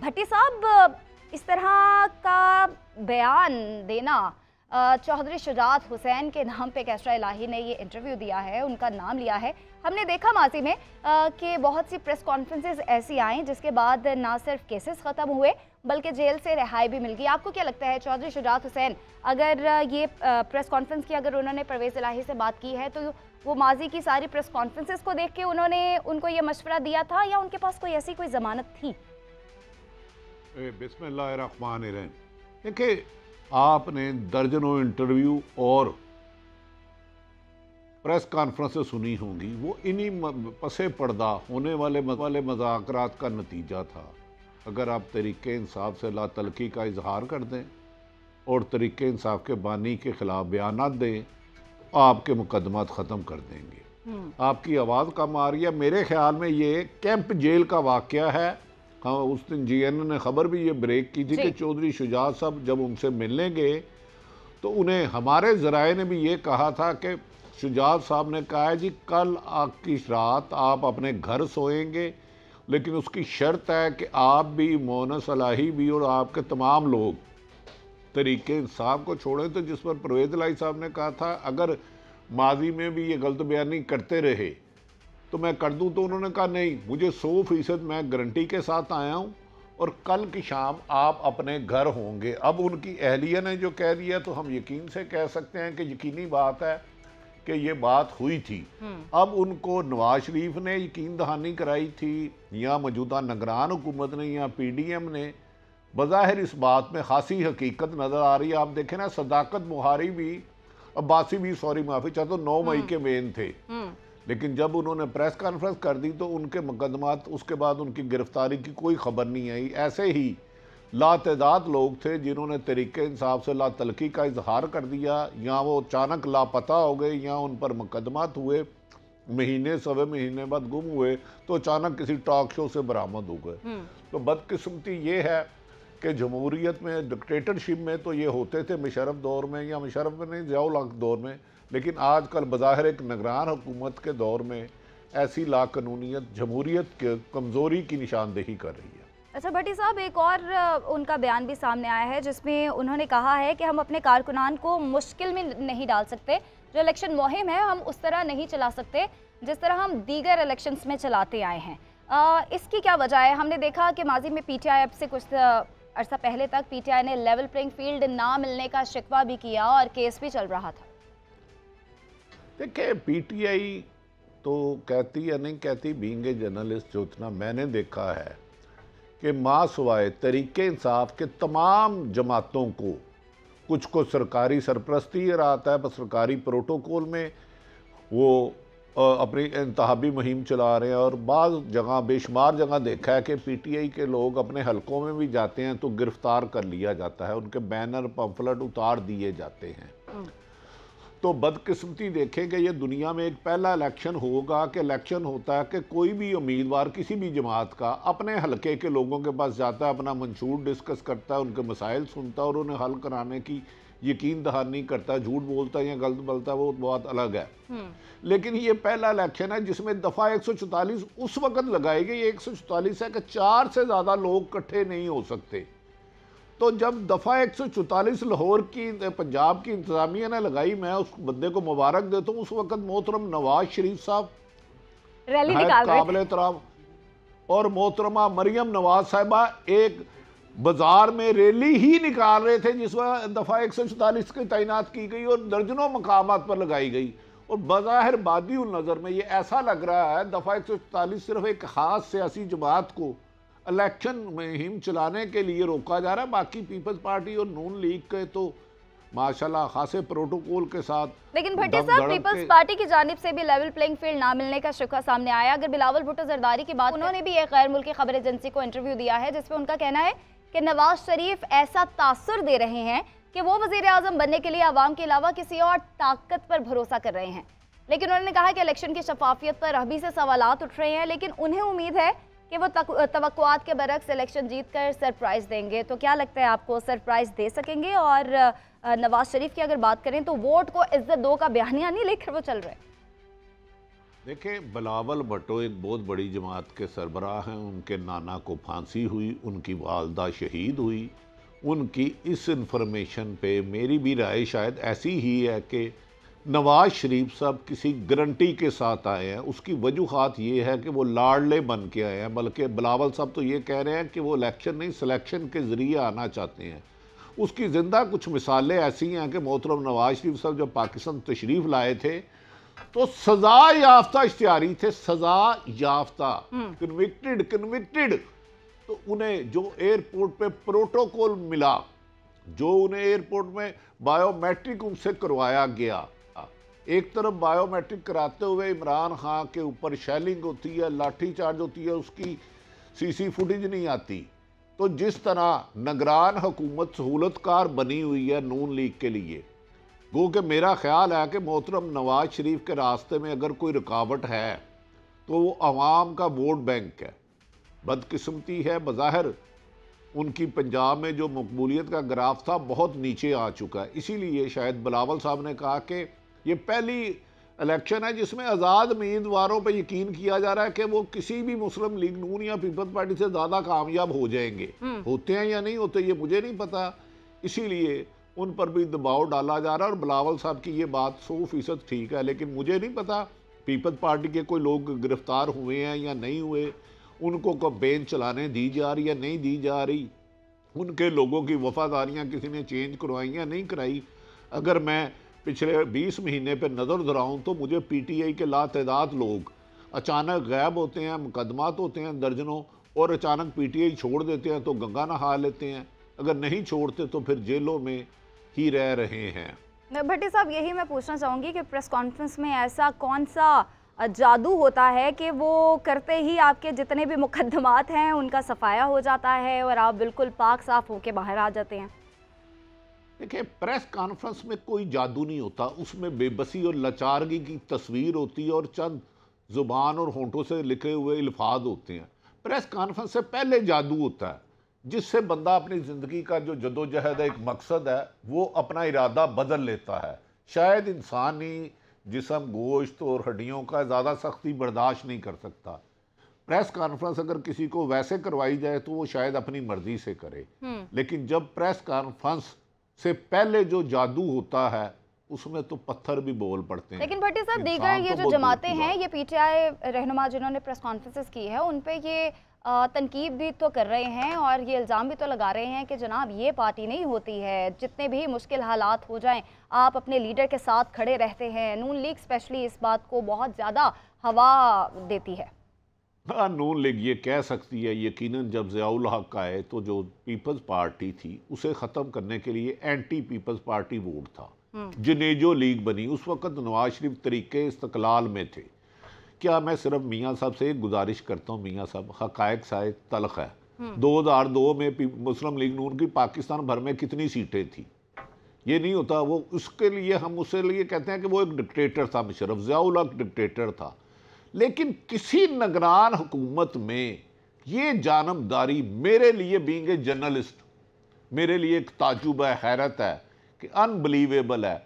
भट्टी साहब, इस तरह का बयान देना, चौधरी शुजात हुसैन के नाम पे कैसरा इलाही ने ये इंटरव्यू दिया है, उनका नाम लिया है। हमने देखा माजी में कि बहुत सी प्रेस कॉन्फ्रेंसेस ऐसी आई जिसके बाद ना सिर्फ केसेस ख़त्म हुए बल्कि जेल से रिहाई भी मिल गई। आपको क्या लगता है, चौधरी शुजात हुसैन अगर ये प्रेस कॉन्फ्रेंस की अगर उन्होंने परवेज़ इलाही से बात की है तो वो माजी की सारी प्रेस कॉन्फ्रेंसेस को देख के उन्होंने उनको ये मशवरा दिया था या उनके पास कोई ऐसी कोई ज़मानत थी? बिस्मिल्लाहिर्रहमानिर्रहीम। देखिए, आपने दर्जनों इंटरव्यू और प्रेस कॉन्फ्रेंसेस सुनी होंगी, वो इन्हीं पसे पर्दा होने वाले मज़ाकरात का नतीजा था। अगर आप तरीके इंसाफ से ला तलखी का इजहार कर दें और तरीके इंसाफ के बानी के ख़िलाफ़ बयानात दें, आपके मुकदमात ख़त्म कर देंगे। आपकी आवाज़ कम आ रही है। मेरे ख्याल में ये कैंप जेल का वाक़या है। हाँ, उस दिन GN ने ख़बर भी ये ब्रेक की थी कि चौधरी शुजात साहब जब उनसे मिलने गए तो उन्हें हमारे ज़राए ने भी ये कहा था कि शुजात साहब ने कहा है जी कल की रात आप अपने घर सोएंगे, लेकिन उसकी शर्त है कि आप भी, मोनस इलाही भी और आपके तमाम लोग तरीके इंसाफ को छोड़ें। तो जिस पर परवेज़ इलाही साहब ने कहा था अगर माजी में भी ये गलत बयानी करते रहे तो मैं कर दूं, तो उन्होंने कहा नहीं, मुझे 100% मैं गारंटी के साथ आया हूं और कल की शाम आप अपने घर होंगे। अब उनकी अहलिया ने जो कह दिया तो हम यकीन से कह सकते हैं कि यकीनी बात है कि ये बात हुई थी। अब उनको नवाज शरीफ ने यकीन दहानी कराई थी या मौजूदा निगरान हुकूमत ने या PDM ने, बज़ाहिर इस बात में खासी हकीकत नज़र आ रही है। आप देखें ना, सदाकत बुहारी भी, अब्बासी भी, सॉरी माफ़ी चाहता हूँ, 9 मई के मेन थे, लेकिन जब उन्होंने प्रेस कॉन्फ्रेंस कर दी तो उनके मुकदमात उसके बाद उनकी गिरफ्तारी की कोई खबर नहीं आई। ऐसे ही लातदाद लोग थे जिन्होंने तरीके इंसाफ से ला तलखी का इजहार कर दिया, या वो अचानक लापता हो गए या उन पर मुकदमात हुए, महीने सवे महीने बाद गुम हुए तो अचानक किसी टॉक शो से बरामद हो गए। तो बदकिस्मती ये है कि जमहूरियत में, डिक्टेटरशिप में तो ये होते थे मुशर्रफ दौर में, या मुशर्रफ में नहीं, ज़िया-उल हक दौर में, लेकिन आजकल बज़ाहिर एक निगरान हुकूमत के दौर में ऐसी लाकानूनियत जमहूरियत के कमज़ोरी की निशानदेही कर रही है। अच्छा भट्टी साहब, एक और उनका बयान भी सामने आया है जिसमें उन्होंने कहा है कि हम अपने कारकुनान को मुश्किल में नहीं डाल सकते, जो इलेक्शन मुहिम है हम उस तरह नहीं चला सकते जिस तरह हम दीगर इलेक्शंस में चलाते आए हैं। इसकी क्या वजह है? हमने देखा कि माजी में PTI अब से कुछ अर्सा पहले तक PTI ने लेवल प्लेइंग फील्ड ना मिलने का शिकवा भी किया और केस भी चल रहा था। देखिए, PTI तो कहती या नहीं कहती, बीइंग ए जर्नलिस्ट जो इतना मैंने देखा है कि माँ सिवाय तरीके इंसाफ के तमाम जमातों को, कुछ को सरकारी सरपरस्ती रहता है, पर सरकारी प्रोटोकॉल में वो अपनी इंतहाबी मुहिम चला रहे हैं, और बाज़ जगह, बेशुमार जगह देखा है कि PTI के लोग अपने हलकों में भी जाते हैं तो गिरफ्तार कर लिया जाता है, उनके बैनर पंफलेट उतार दिए जाते हैं। तो बदकिस्मती देखें कि ये दुनिया में एक पहला इलेक्शन होगा कि इलेक्शन होता है कि कोई भी उम्मीदवार किसी भी जमात का अपने हलके के लोगों के पास जाता है, अपना मंशूर डिस्कस करता है, उनके मसाइल सुनता है और उन्हें हल कराने की यकीन दहानी करता है। झूठ बोलता है या गलत बोलता है वो बहुत अलग है, लेकिन ये पहला इलेक्शन है जिसमें दफ़ा 144 उस वक्त लगाई गई। 144 है कि 4 से ज़्यादा लोग इकट्ठे नहीं हो सकते। तो जब दफ़ा 144 लाहौर की, पंजाब की इंतजामिया ने लगाई, मैं उस बंदे को मुबारक देता हूँ। उस वक्त मोहतरम नवाज शरीफ साहब रैली निकाल रहे थे, काबिल एहतराम, और मोहतरमा मरियम नवाज साहिबा एक बाजार में रैली ही निकाल रहे थे जिसमें दफ़ा 144 की तैनात की गई और दर्जनों मकामात पर लगाई गई। और बज़ाहिर बादी उल नज़र में ये ऐसा लग रहा है दफ़ा 144 सिर्फ एक ख़ास सियासी जमात को इलेक्शन मुहिम चलाने के लिए रोका जा रहा है। बाकी पीपल्स पार्टी और नून लीग के तो माशाल्लाह खासे प्रोटोकॉल के साथ। लेकिन भट्टी साहब, पीपल्स पार्टी की जानिब से भी लेवल प्लेइंग फील्ड ना मिलने का शिकवा सामने आया। अगर बिलावल भुट्टो जरदारी की बात, उन्होंने भी एक गैर मुल्की खबर एजेंसी को इंटरव्यू दिया है जिसमें उनका कहना है कि नवाज शरीफ ऐसा तासुर दे रहे हैं कि वो वज़ीर आज़म बनने के लिए आवाम के अलावा किसी और ताकत पर भरोसा कर रहे हैं। लेकिन उन्होंने कहा कि इलेक्शन की शफाफियत पर अभी से सवालात उठ रहे हैं, लेकिन उन्हें उम्मीद है कि वो तवक्कुआत के बरक्स इलेक्शन जीत कर सरप्राइज़ देंगे। तो क्या लगता है आपको, सरप्राइज़ दे सकेंगे? और नवाज शरीफ की अगर बात करें तो वोट को इज्जत दो का बयानिया नहीं लेकर वो चल रहे। دیکھیں، بلاول بھٹو ایک بہت بڑی جماعت کے سربراہ ہیں. ان کے نانا کو پھانسی ہوئی، ان کی والدہ شہید ہوئی. ان کی اس انفارمیشن پہ میری بھی رائے شاید ایسی ہی ہے کہ نواز شریف صاحب کسی گارنٹی کے ساتھ آئے ہیں. اس کی وجوہات یہ ہے کہ وہ لاڑلے بن کے آئے ہیں، بلکہ بلاول صاحب تو یہ کہہ رہے ہیں کہ وہ الیکشن نہیں سلیکشن کے ذریعے آنا چاہتے ہیں. اس کی زندہ کچھ مثالیں ایسی ہیں کہ محترم نواز شریف صاحب جب پاکستان تشریف لائے تھے تو سزا یافتہ اشتہاری تھے، سزا یافتہ، کنوکٹڈ. تو انہیں جو ایئرپورٹ پہ پروٹوکول ملا، جو انہیں ایئرپورٹ میں بائیو میٹرک ان سے کروایا گیا، ایک طرف بائیو میٹرک کراتے ہوئے عمران خان کے اوپر شیلنگ ہوتی ہے، لاٹھی چارج ہوتی ہے، اس کی سی فوٹیج نہیں آتی. تو جس طرح نگران حکومت سہولت کار بنی ہوئی ہے نون لیگ کے لیے، گو کہ میرا خیال ہے کہ محترم نواز شریف کے راستے میں اگر کوئی رکاوٹ ہے تو وہ عوام کا ووٹ بینک ہے. بدقسمتی ہے، بظاہر ان کی پنجاب میں جو مقبولیت کا گراف تھا بہت نیچے آ چکا ہے. اسی لیے شاید بلاول صاحب نے کہا کہ یہ پہلی الیکشن ہے جس میں آزاد امیدواروں پہ یقین کیا جا رہا ہے کہ وہ کسی بھی مسلم لیگ نون یا پیپلز پارٹی سے زیادہ کامیاب ہو جائیں گے. ہوتے ہیں یا نہیں ہوتے یہ مجھے نہیں پتا، اسی لیے ان پر بھی دباؤ ڈالا جا رہا ہے. اور بلاول صاحب کی یہ بات 100% ٹھیک ہے، لیکن مجھے نہیں پتا پیپلز پارٹی کے کوئی لوگ گرفتار ہوئے ہیں یا نہیں ہوئے، ان کو کمپین چلانے دی جا رہی یا نہیں دی جا رہی، ان کے لوگوں کی وفاداریاں کسی نے چینج کروائی یا نہیں کرائی. اگر میں پچھلے 20 مہینے پہ نظر دراؤں تو مجھے پی ٹی آئی کے لاتعداد لوگ اچانک غائب ہوتے ہیں، مقدمات ہوتے ہیں درجنوں، اور اچانک پی ٹی آئی چھوڑ دیتے ہیں تو گنگا نہا لیتے ہیں، اگر نہیں چھوڑتے تو پھر جیلوں میں ہی رہ رہے ہیں. بھٹی صاحب، یہی میں پوچھنا چاہوں گی کہ پریس کانفرنس میں ایسا کون سا جادو ہوتا ہے کہ وہ کرتے ہی آپ کے جتنے بھی مقدمات ہیں ان کا صفایہ ہو جاتا ہے اور آپ بالکل پاک صاف ہو کے باہر آ جاتے ہیں؟ دیکھیں، پریس کانفرنس میں کوئی جادو نہیں ہوتا، اس میں بے بسی اور لاچارگی کی تصویر ہوتی ہے اور چند زبان اور ہونٹوں سے لکھے ہوئے الفاظ ہوتے ہیں. پریس کانفرنس سے پہلے جادو ہوتا ہے جس سے بندہ اپنی زندگی کا جو جدوجہد ایک مقصد ہے وہ اپنا ارادہ بدل لیتا ہے. شاید انسانی جسم گوشت اور ہڈیوں کا زیادہ سختی برداشت نہیں کر سکتا. پریس کانفرنس اگر کسی کو ویسے کروائی جائے تو وہ شاید اپنی مرضی سے کرے، لیکن جب پریس کانفرنس سے پہلے جو جادو ہوتا ہے اس میں تو پتھر بھی بول پڑتے ہیں. لیکن بھٹی صاحب، دیگر یہ جو جماعتیں ہیں، یہ پی ٹی آئی رہنما جنہوں نے پریس کانفرنسز کی ہے، ان پہ یہ تنقید بھی تو کر رہے ہیں اور یہ الزام بھی تو لگا رہے ہیں کہ جناب یہ پارٹی نہیں ہوتی ہے، جتنے بھی مشکل حالات ہو جائیں آپ اپنے لیڈر کے ساتھ کھڑے رہتے ہیں. نون لیگ اسپیشلی اس بات کو بہت زیادہ ہوا دیتی ہے. ہاں، نون لیگ یہ کہہ سکتی ہے. یقیناً جب ضیاء الحق آئے تو جو پیپلز پارٹی تھی اسے ختم کرنے کے لیے اینٹی پیپلز پارٹی ووٹ تھا. جنیجو لیگ بنی، اس وقت نواز شریف طریقے استقلال میں تھے. کیا میں صرف میاں صاحب سے ایک گزارش کرتا ہوں، میاں صاحب حقائق شاید تلخ ہے. 2002 میں مسلم لیگ نون کی پاکستان بھر میں کتنی سیٹیں تھیں؟ یہ نہیں ہوتا. وہ اس کے لیے ہم اسے لیے کہتے ہیں کہ وہ ایک ڈکٹیٹر تھا، مشرف ضیاء الحق ڈکٹیٹر تھا. لیکن کسی نگران حکومت میں یہ جانبداری میرے لیے بینگ اے جرنلسٹ میرے لیے ایک تعجب ہے، حیرت ہے کہ انبلیویبل ہے